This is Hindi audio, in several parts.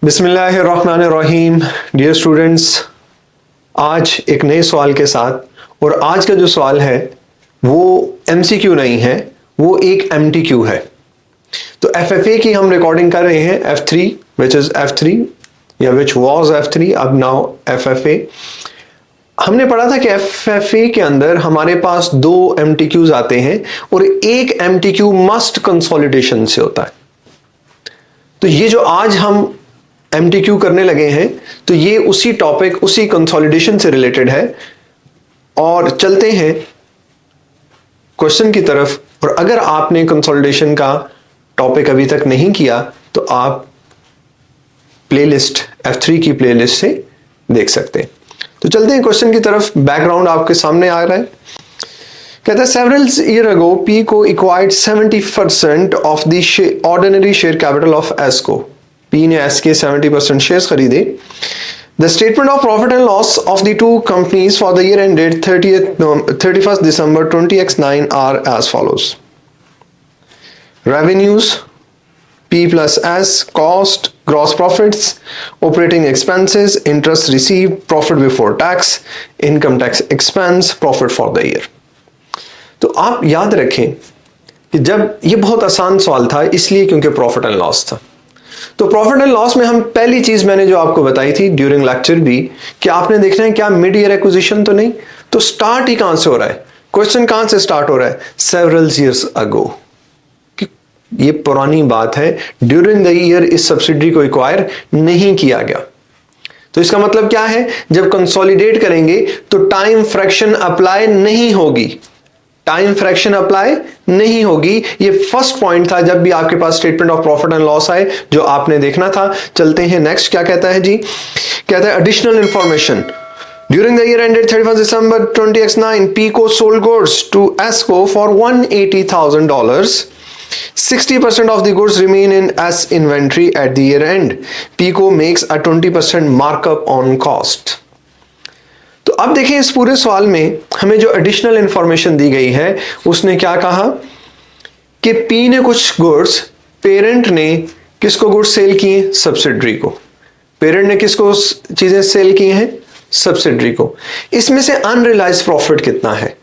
बिस्मिल्लाहिर्रहमानिर्रहीम। डियर स्टूडेंट्स, आज एक नए सवाल के साथ, और आज का जो सवाल है वो एमसीक्यू नहीं है, वो एक एमटीक्यू है। तो एफएफए की हम रिकॉर्डिंग कर रहे हैं, F3 विच इज F3 या विच वाज F3, अब नाउ एफएफए। हमने पढ़ा था कि एफएफए के अंदर हमारे पास दो एमटीक्यूज आते हैं और एक एमटीक्यू मस्ट कंसोलिडेशन से होता है। तो ये जो आज हम एमटीक्यू करने लगे हैं, तो ये उसी टॉपिक, उसी कंसोलिडेशन से रिलेटेड है। और चलते हैं क्वेश्चन की तरफ। और अगर आपने कंसोलिडेशन का टॉपिक अभी तक नहीं किया तो आप प्लेलिस्ट F3 की प्लेलिस्ट से देख सकते हैं। तो चलते हैं क्वेश्चन की तरफ। बैकग्राउंड आपके सामने आ रहा है। कहता है सेवरल ईयर अगो पी को acquired 70% of the ordinary share capital of Esco. P ने एस के 70% शेयर्स खरीदे। The statement of profit and loss of the two companies for the year ended 31st December 20x9 are as follows. Revenues P plus S, cost, gross profits, operating expenses, interest received, profit before tax, income tax expense, profit for the year। तो आप याद रखें कि जब ये बहुत आसान सवाल था इसलिए क्योंकि प्रॉफिट एंड लॉस था। तो प्रॉफिट एंड लॉस में हम पहली चीज मैंने जो आपको बताई थी ड्यूरिंग लेक्चर भी, कि आपने देखना है क्या मिड ईयर एक्विजिशन तो नहीं। तो स्टार्ट ही कहां से हो रहा है, क्वेश्चन कहां से स्टार्ट हो रहा है, सेवरल ईयर्स अगो। ये पुरानी बात है, ड्यूरिंग द ईयर इस सब्सिडरी को एक्वायर नहीं किया गया। तो इसका मतलब क्या है, जब कंसोलिडेट करेंगे तो टाइम फ्रैक्शन अप्लाई नहीं होगी, टाइम फ्रैक्शन अप्लाई नहीं होगी। ये फर्स्ट पॉइंट था जब भी आपके पास statement of profit and loss आए, जो आपने देखना था। चलते हैं नेक्स्ट, क्या कहता है जी। कहता है additional information. During the year ended 31st December 20x9, PICO sold goods to ESCO for $180,000. 60% of the goods remain in S inventory at the year end. PICO makes a 20% markup on cost. तो अब देखें इस पूरे सवाल में हमें जो एडिशनल इंफॉर्मेशन दी गई है, उसने क्या कहा कि P ने कुछ गुड्स, पेरेंट ने किसको गुड्स सेल किए, सब्सिडरी को। पेरेंट ने किसको चीजें सेल की हैं, सब्सिडरी को। इसमें से अनरियलाइज्ड प्रॉफिट कितना है।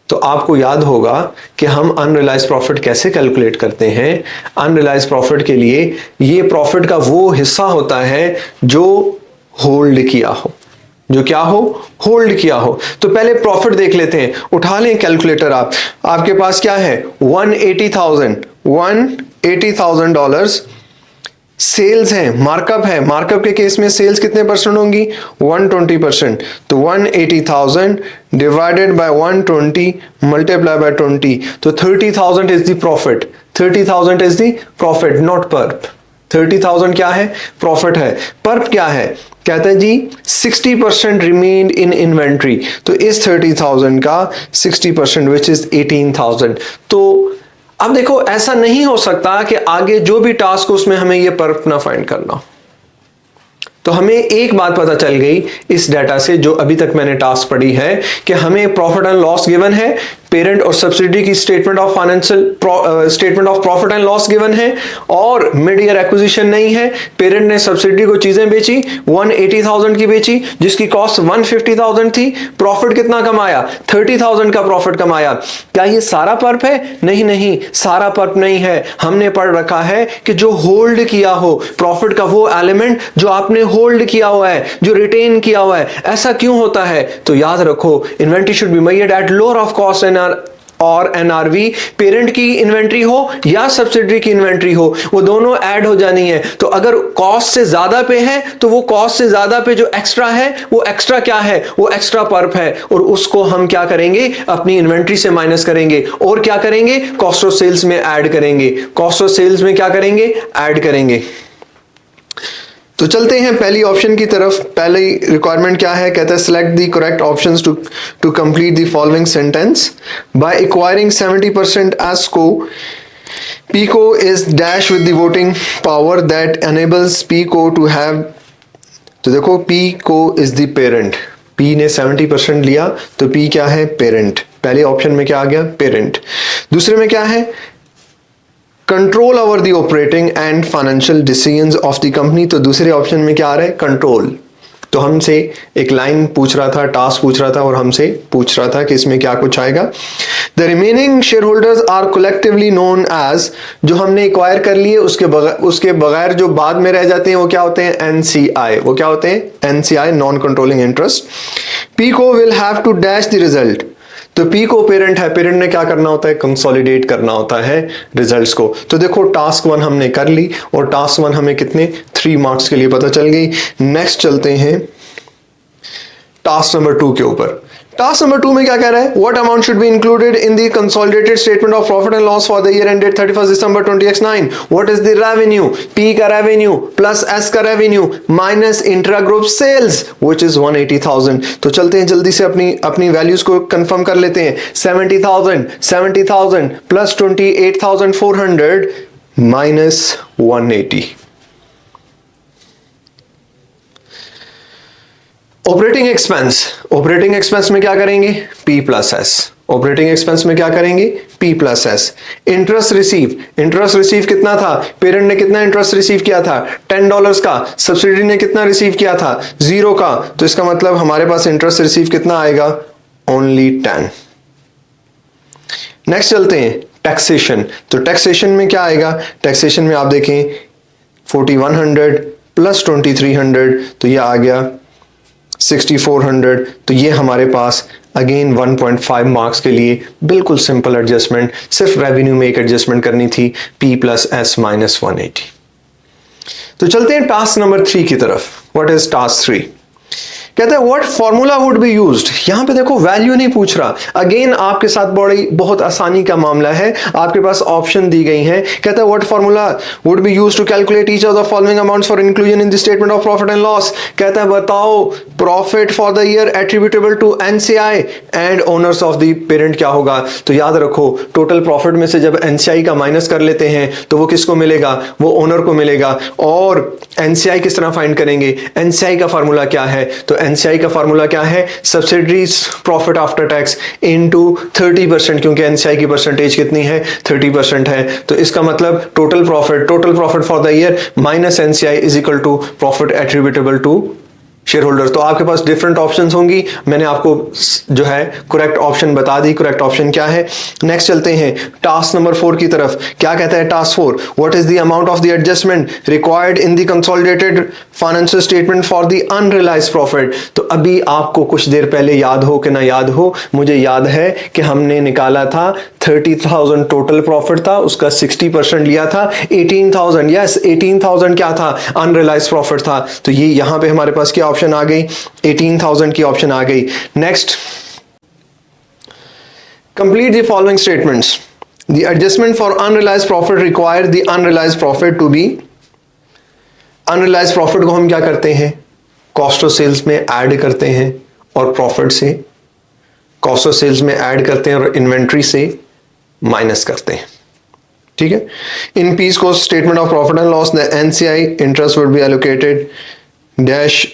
तो आपको याद होगा कि हम अनरियलाइज्ड प्रॉफिट कैसे कैलकुलेट करते हैं। अनरियलाइज्ड प्रॉफिट के लिए ये प्रॉफिट का वो हिस्सा होता है जो होल्ड किया हो, जो क्या हो, होल्ड किया हो। तो पहले प्रॉफिट देख लेते हैं, उठा लें कैलकुलेटर। आपके पास क्या है, $180,000 सेल्स है, मार्कअप है। मार्कअप के केस में सेल्स कितने परसेंट होंगी, 120%। तो 180,000 डिवाइडेड बाय 120 मल्टीप्लाई बाय 20, तो 30,000 is the profit. 30,000 is the profit, not pulp. 30,000 क्या है, प्रॉफिट है। पर्प क्या है, कहते हैं जी 60% रिमेन्ड इन इन्वेंट्री। तो इस 30,000 का 60% विच इज 18,000। तो अब देखो, ऐसा नहीं हो सकता कि आगे जो भी टास्क हो उसमें हमें ये पर्प ना फाइंड करना। तो हमें एक बात पता चल गई इस डाटा से, जो अभी तक मैंने टास्क पढ़ी है, कि हमें प्रॉफिट एंड लॉस गिवन है, पेरेंट और सब्सिडी की statement of statement of profit and loss given है, और मिड ईयर एक्विजिशन नहीं है। पेरेंट ने सब्सिडी को चीजें बेची, 180,000 की बेची, जिसकी कॉस्ट 150,000 थी। प्रॉफिट कितना कमाया, 30,000 का प्रॉफिट कमाया। क्या ये सारा पर्प है, नहीं नहीं, सारा पर्प नहीं है। हमने पढ़ रखा है कि जो होल्ड किया हो, प्रॉफिट का वो एलिमेंट जो आपने होल्ड किया हुआ है, जो रिटेन किया हुआ है। ऐसा क्यों होता है, तो याद रखो, inventory should be made at lower of cost और एनआरवी। पेरेंट की इन्वेंट्री हो या सब्सिडरी की इन्वेंट्री हो, वो दोनों ऐड हो जानी है। तो अगर कॉस्ट से ज्यादा पे है तो वो कॉस्ट से ज्यादा पे जो एक्स्ट्रा है, वो एक्स्ट्रा क्या है, वो एक्स्ट्रा पर्प है, और उसको हम क्या करेंगे, अपनी इन्वेंट्री से माइनस करेंगे। और क्या करेंगे, कॉस्ट ऑफ सेल्स में ऐड करेंगे। कॉस्ट ऑफ सेल्स में क्या करेंगे, ऐड करेंगे। तो चलते हैं पहली ऑप्शन की तरफ। पहली रिक्वायरमेंट क्या है, कहता है select the correct options to complete the following sentence. By acquiring 70% Esco, PICO is dash with the voting power that enables PICO to have। तो देखो, PICO is the parent, P ने 70% लिया तो P क्या है, पेरेंट। पहले ऑप्शन में क्या आ गया, पेरेंट। दूसरे में क्या है, control over the operating and financial decisions of the company. तो दूसरे ऑप्शन में क्या आ रहा है? कंट्रोल। तो हमसे एक लाइन पूछ रहा था, टास्क पूछ रहा था और हमसे पूछ रहा था कि इसमें क्या कुछ आएगा। The remaining share holders are collectively known as, जो हमने एक्वायर कर लिए उसके बगैर जो बाद में रह जाते हैं वो क्या होते हैं? एनसीआई। वो क्या होते हैं? NCI, non controlling interest. Pico will have to dash the result. तो पी को पेरेंट है, पेरेंट ने क्या करना होता है? कंसोलिडेट करना होता है रिजल्ट्स को। तो देखो टास्क 1 हमने कर ली और टास्क 1 हमें कितने 3 मार्क्स के लिए पता चल गई। नेक्स्ट चलते हैं टास्क नंबर 2 के ऊपर। टास्क नंबर 2 में क्या कह रहा है? What amount should be included in the consolidated statement of profit and loss for the year ended 31 December 20x9। What is the revenue? P का रेवेन्यू प्लस एस का revenue minus intra group sales which is 180,000। तो चलते हैं जल्दी से अपनी वैल्यूज को कंफर्म कर लेते हैं। 70,000 प्लस 28,400 माइनस 180। ऑपरेटिंग एक्सपेंस में क्या करेंगे? P plus S. Operating expense में क्या करेंगे? P plus S. Interest receive कितना था? पेरेंट ने कितना इंटरेस्ट रिसीव किया था? $10 का। सब्सिडी ने कितना रिसीव किया था? 0 का। तो इसका मतलब हमारे पास इंटरेस्ट रिसीव कितना आएगा? ओनली 10। नेक्स्ट चलते हैं टैक्सेशन। तो टैक्सेशन में क्या आएगा? टैक्सेशन में आप देखें 4100 प्लस 2300 तो ये आ गया 6400। तो ये हमारे पास अगेन 1.5 मार्क्स के लिए बिल्कुल सिंपल एडजस्टमेंट, सिर्फ रेवेन्यू में एक एडजस्टमेंट करनी थी, P प्लस एस माइनस 180। तो चलते हैं टास्क नंबर 3 की तरफ। What is task 3? कहते हैं what formula would be used. यहां पे देखो वैल्यू नहीं पूछ रहा, अगेन आपके साथ बहुत आसानी का मामला है, आपके पास ऑप्शन दी गई हैं। कहता है what formula would be used to calculate each of the following amounts for inclusion in the statement of profit and loss. कहता है बताओ profit for the year attributable to NCI and owners of the parent क्या होगा। तो याद रखो टोटल प्रॉफिट में से जब एनसीआई का माइनस कर लेते हैं तो वो किसको मिलेगा? वो ओनर को मिलेगा। और एनसीआई किस तरह फाइंड करेंगे? एनसीआई का फार्मूला क्या है? तो एनसीआई का फार्मूला क्या है? Subsidiaries profit after tax into 30%, क्योंकि एनसीआई की परसेंटेज कितनी है? 30% है। तो इसका मतलब total profit for the year minus NCI is equal to profit attributable to share holders. तो आपके पास डिफरेंट ऑप्शंस होंगी, मैंने आपको जो है करेक्ट ऑप्शन बता दी। करेक्ट ऑप्शन क्या है? नेक्स्ट चलते हैं टास्क नंबर 4 की तरफ। क्या कहता है task 4? What is the amount of the adjustment required in the consolidated financial statement for the unrealised profit. तो अभी आपको कुछ देर पहले याद हो कि ना याद हो, मुझे याद है कि हमने निकाला था 30,000 टोटल प्रॉफिट था, उसका 60% लिया था 18,000। यस 18,000 क्या था? अनरियलाइज्ड प्रॉफिट था। तो ये यहां पे हमारे पास क्या ऑप्शन आ गई? 18,000 की ऑप्शन आ गई। Next complete the following statements. The adjustment for unrealised profit require the unrealised profit to be. Unrealised profit को हम क्या करते हैं? कॉस्ट ऑफ सेल्स में ऐड करते हैं और प्रॉफिट से कॉस्ट ऑफ सेल्स में ऐड करते हैं और इन्वेंट्री से माइनस करते हैं। ठीक है। इन पीस को statement of profit and loss the NCI interest would be allocated dash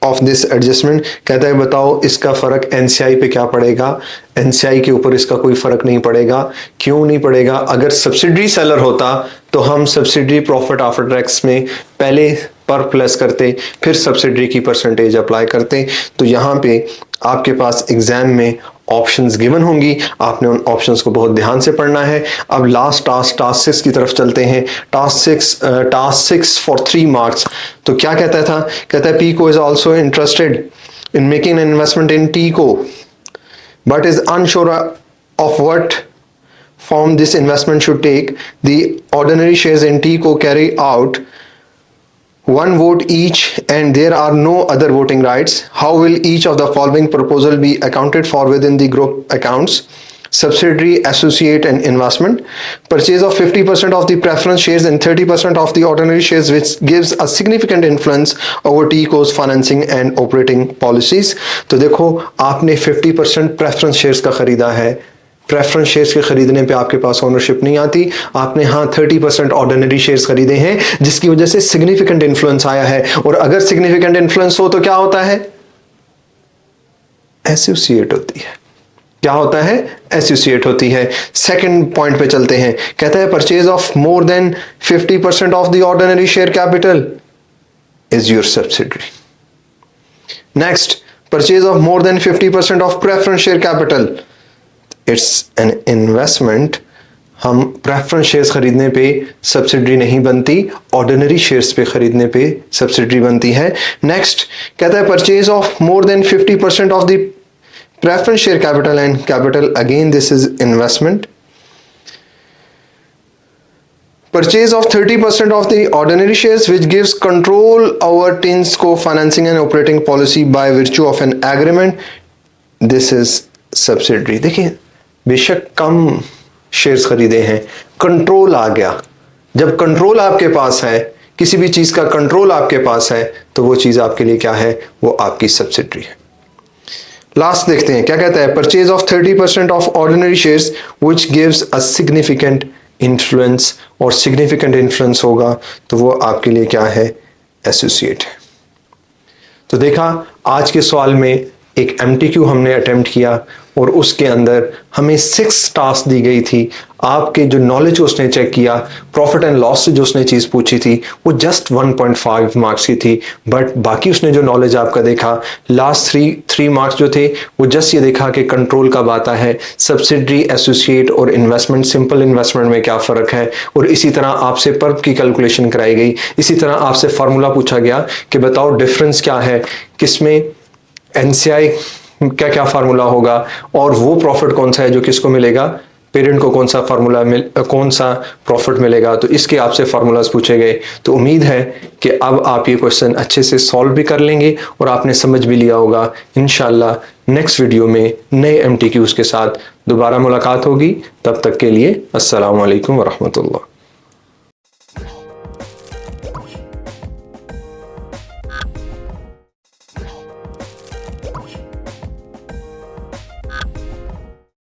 of this adjustment. कहता है बताओ इसका फर्क एनसीआई पे क्या पड़ेगा? एनसीआई के ऊपर इसका कोई फर्क नहीं पड़ेगा। क्यों नहीं पड़ेगा? अगर सब्सिडरी सेलर होता तो हम सब्सिडरी प्रॉफिट आफ्टर टैक्स में पहले पर प्लस करते, फिर सब्सिडरी की परसेंटेज अप्लाई करते। तो यहां पे आपके पास एग्जाम में ऑप्शंस गिवन होंगी, आपने उन ऑप्शंस को बहुत ध्यान से पढ़ना है। अब लास्ट टास्क 6 की तरफ चलते हैं। Task 6 for 3 marks. तो क्या कहता था? कहता है PCo is also interested in making an investment in TCo but is unsure of what form this investment should take. The ordinary shares in TCO carry out 1 vote each and there are no other voting rights. How will each of the following proposal be accounted for within the group accounts? Subsidiary, associate and investment. Purchase of 50% of the preference shares and 30% of the ordinary shares, which gives a significant influence over TCO's financing and operating policies. तो देखो आपने 50% preference shares का खरीदा है, प्रेफरेंस शेयर्स के खरीदने पे आपके पास ओनरशिप नहीं आती। आपने 30% ऑर्डिनरी शेयर्स खरीदे हैं जिसकी वजह से सिग्निफिकेंट इन्फ्लुएंस आया है। और अगर सिग्निफिकेंट इन्फ्लुएंस हो तो क्या होता है? एसोसिएट होती है। क्या होता है, एसोसिएट होती है। सेकंड पॉइंट पे चलते हैं, कहता है purchase of more than 50% of the ordinary share capital is your subsidiary. Next, purchase of more than 50% of preference share capital, it's an investment. हम प्रेफरेंस शेयर्स खरीदने पे सब्सिडरी नहीं बनती, ऑर्डिनरी शेयर्स पे खरीदने पे सब्सिडरी बनती है। नेक्स्ट कहता है purchase of more than 50% of the preference share capital and capital, again this is investment. Purchase of 30% of the ordinary shares which gives control over TINSCO financing and operating policy by virtue of an agreement, this is subsidiary। देखिए बेशक कम शेयर्स खरीदे हैं, कंट्रोल आ गया। जब कंट्रोल आपके पास है, किसी भी चीज का कंट्रोल आपके पास है, तो वो चीज आपके लिए क्या है, वो आपकी सब्सिडरी है। लास्ट देखते हैं क्या कहता है, purchase of 30% of ordinary shares which gives a significant influence, और सिग्निफिकेंट इन्फ्लुएंस होगा तो वो आपके लिए क्या है, एसोसिएट है। तो देखा आज के सवाल में एक एमटीक्यू हमने अटेम्प्ट किया और उसके अंदर हमें 6 टास्क दी गई थी। आपके जो नॉलेज उसने चेक किया, प्रॉफिट एंड लॉस से जो उसने चीज पूछी थी वो जस्ट 1.5 मार्क्स की थी, बट बाकी उसने जो नॉलेज आपका देखा, लास्ट 3 मार्क्स जो थे वो जस्ट ये देखा कि कंट्रोल कब आता है, सब्सिडरी, एसोसिएट और इन्वेस्टमेंट, सिंपल इन्वेस्टमेंट में क्या फर्क है। और इसी तरह आपसे पर्प की कैलकुलेशन कराई गई, इसी तरह आपसे फार्मूला पूछा गया कि बताओ डिफरेंस क्या है, किसमें एनसीआई क्या क्या फार्मूला होगा, और वो प्रॉफिट कौन सा है जो किसको मिलेगा, पेरेंट को कौन सा फार्मूला कौन सा प्रॉफिट मिलेगा। तो इसके आपसे फार्मूलाज पूछे गए। तो उम्मीद है कि अब आप ये क्वेश्चन अच्छे से सॉल्व भी कर लेंगे और आपने समझ भी लिया होगा। इंशाल्लाह नेक्स्ट वीडियो में नए एमटीक्यूज के साथ दोबारा मुलाकात होगी। तब तक के लिए अस्सलाम वालेकुम वरहमतुल्लाह।